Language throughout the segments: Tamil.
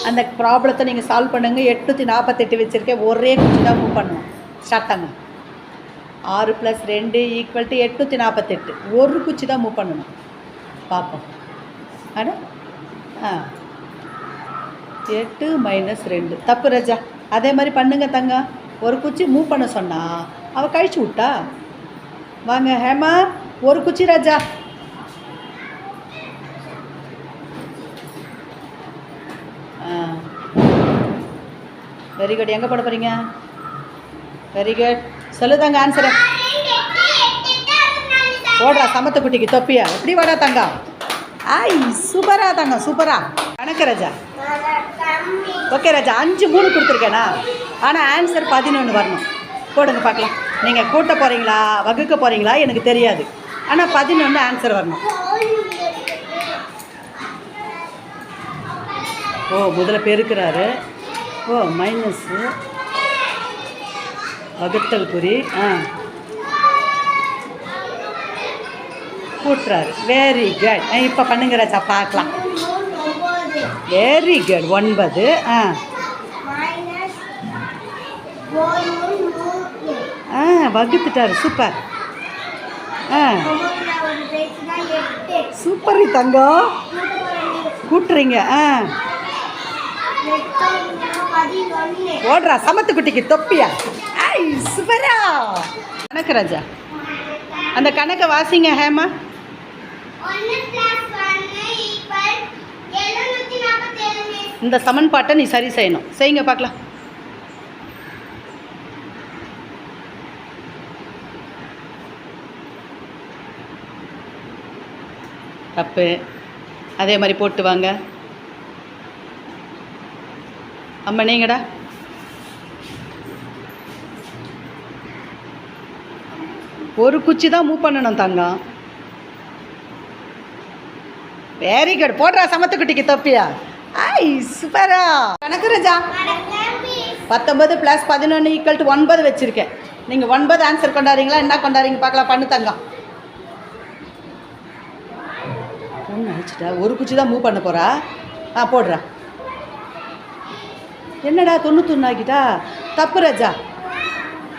அந்த ப்ராப்ளத்தை நீங்கள் சால்வ் பண்ணுங்கள். 848 வச்சுருக்கேன். ஒரே குச்சி தான் மூவ் பண்ணணும். ஸ்டார்ட் தாங்க. 6 + 2 = 848. ஒரு குச்சி தான் மூவ் பண்ணணும். பார்ப்போம். அட 8 - 2 தப்பு ரஜா. அதே மாதிரி பண்ணுங்க தங்க. ஒரு குச்சி மூவ் பண்ண சொன்னால் அவள் கழிச்சு விட்டா. வாங்க ஹேமா, ஒரு குச்சி ராஜா. Very good. எங்கே போட போகிறீங்க? Very good. சொல்லுதாங்க ஆன்சரை. ஓடுறா சமத்து குட்டிக்கு தொப்பியா. எப்படி வாடா தங்க? ஐ சூப்பரா தங்க, சூப்பரா. கணக்கு ராஜா. ஓகே ராஜா, 5 3 கொடுத்துருக்கேனா? ஆனால் ஆன்சர் 11 வரணும். போடுங்க பார்க்கலாம். நீங்கள் கூட்ட போகிறீங்களா வகுக்க போகிறீங்களா எனக்கு தெரியாது. ஆனால் 11 ஆன்சர் வரணும். ஓ முதல்ல பெருக்கிறாரு. ஓ மைனஸு வகுத்தல் குறி. கூட்டுறாரு. Very good. இப்போ பண்ணுங்க ராஜா பார்க்கலாம். Very good. 9 வகுத்துட்டாரு. சூப்பர். சூப்பர் தங்கம். கூட்டுறீங்க. ஓடுறா சமத்து குட்டிக்கு தொப்பியா. ஐ சூப்பரா. கணக்கு ராஜா. அந்த கணக்கை வாசிங்க ஹேமா. இந்த சமன்பாட்டை நீ சரி செய்யணும். செய்யுங்க பார்க்கலாம். தப்பு. அதே மாதிரி போட்டு வாங்க. அம்மா நீங்கடா. ஒரு குச்சி தான் மூவ் பண்ணணும் தங்கம். Very good. போடுறா சமத்துக்குட்டிக்கு தொப்பியா. ஐ சூப்பரா. கணக்கு ராஜா. 19 + 11 = 9 வச்சுருக்கேன். நீங்கள் 9 ஆன்சர் கொண்டாடுறீங்களா என்ன கொண்டாடுறீங்க பார்க்கலாம். பண்ணு தங்கம். ஒன்று அடிச்சுட்டா. ஒரு குச்சி தான் மூவ் பண்ண போகிறா. போடுறா. என்னடா 91 ஆகிட்டா. தப்பு ராஜா,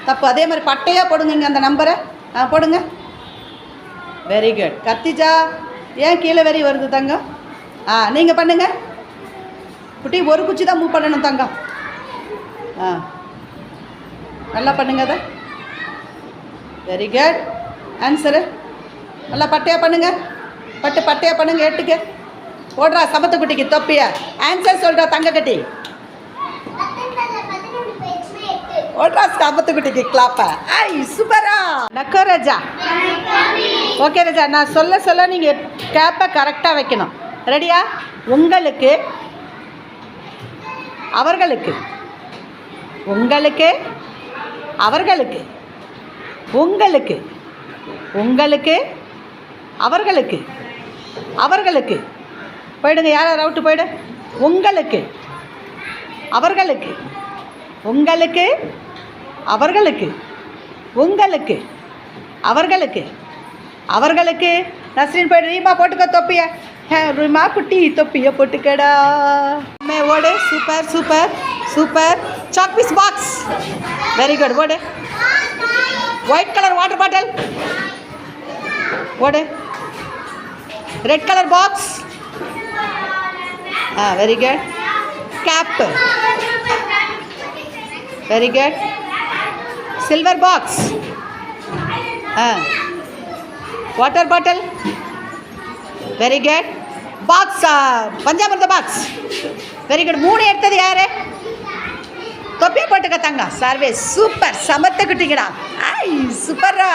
தப்பு. அதே மாதிரி பட்டையாக போடுங்க அந்த நம்பரை. போடுங்க. Very good. கத்திஜா ஏன் கீழே வெறி வருது தங்கம்? நீங்கள் பண்ணுங்க குட்டி. ஒரு குச்சி தான் மூவ் பண்ணணும் தங்கம். நல்லா பண்ணுங்க அதை. Very good. ஆன்சரு நல்லா பட்டையாக பண்ணுங்க. பட்டையாக பண்ணுங்க. 8க்கு ஓடுறா சமத்து குட்டிக்கு தொப்பியா. ஆன்சர் சொல்கிறா தங்க கட்டி. ஓடுறா சமத்து குட்டிக்கு கிளாப்பா. ஐ சூப்பரா. நக்கோ ராஜா. ஓகே ராஜா, நான் சொல்ல நீங்கள் கேப்பை கரெக்டாக வைக்கணும். ரெடியா? உங்களுக்கு, அவர்களுக்கு, உங்களுக்கு, அவர்களுக்கு, உங்களுக்கு, உங்களுக்கு, அவர்களுக்கு, அவர்களுக்கு. போயிடுங்க. யார் அவுட்டு போயிடு. உங்களுக்கு, அவர்களுக்கு, உங்களுக்கு, அவர்களுக்கு, உங்களுக்கு, அவர்களுக்கு, அவர்களுக்கு. நஸ்ரீன் போய்டு. ரீமா போட்டுக்க தொப்பிய. ரீமா குட்டி தொப்பிய போட்டுக்கடா. ஓடு. Super super super. Chalk piece box. Very good. ஓடு. White colour water bottle. ஓடு. Red colour box. Very good. Cap. Very good. Silver box. Water bottle. Very good. Box. பஞ்சாமிர்த பாக்ஸ். Very good. 3 எடுத்தது யாரு? தொப்பியை போட்டுக்க தங்க. Survey super. சமத்த குட்டிங்கடா. ஐ சூப்பரா.